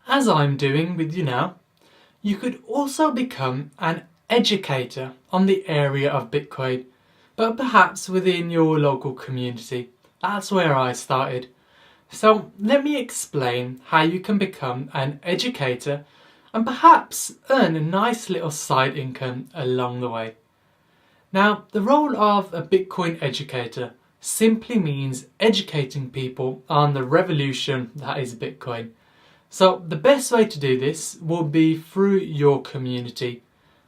as I'm doing with you now, you could also become an educator on the area of Bitcoin, but perhaps within your local community. That's where I started. So let me explain how you can become an educator and perhaps earn a nice little side income along the way. Now, the role of a Bitcoin educator simply means educating people on the revolution that is Bitcoin. So the best way to do this will be through your community.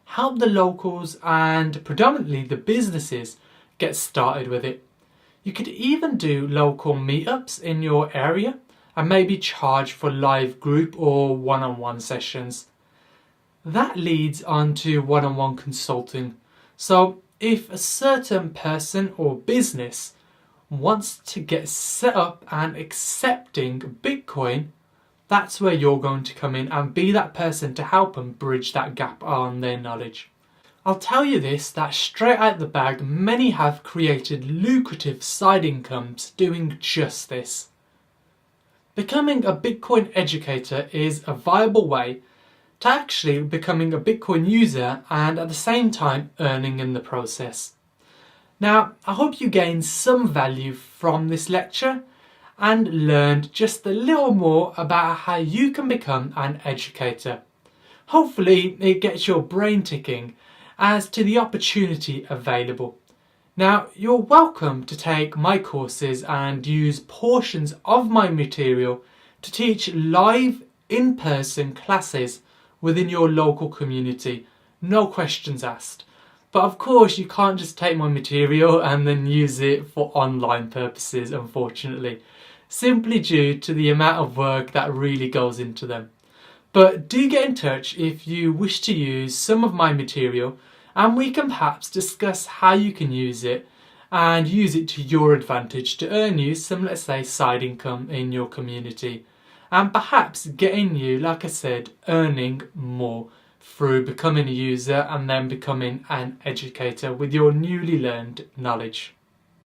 Help the locals and predominantly the businesses get started with it. You could even do local meetups in your area and maybe charge for live group or one-on-one sessions. That leads on to one-on-one consulting. So if a certain person or business wants to get set up and accepting Bitcoin, that's where you're going to come in and be that person to help them bridge that gap on their knowledge. I'll tell you this, that straight out the bag, many have created lucrative side incomes doing just this. Becoming a Bitcoin educator is a viable way to actually becoming a Bitcoin user and at the same time earning in the process. Now, I hope you gained some value from this lecture and learned just a little more about how you can become an educator. Hopefully it gets your brain ticking as to the opportunity available. Now, you're welcome to take my courses and use portions of my material to teach live in-person classes within your local community, no questions asked. But of course you can't just take my material and then use it for online purposes, unfortunately, simply due to the amount of work that really goes into them. But do get in touch if you wish to use some of my material, and we can perhaps discuss how you can use it and use it to your advantage to earn you some, let's say, side income in your community, and perhaps getting you, like I said, earning more through becoming a user and then becoming an educator with your newly learned knowledge.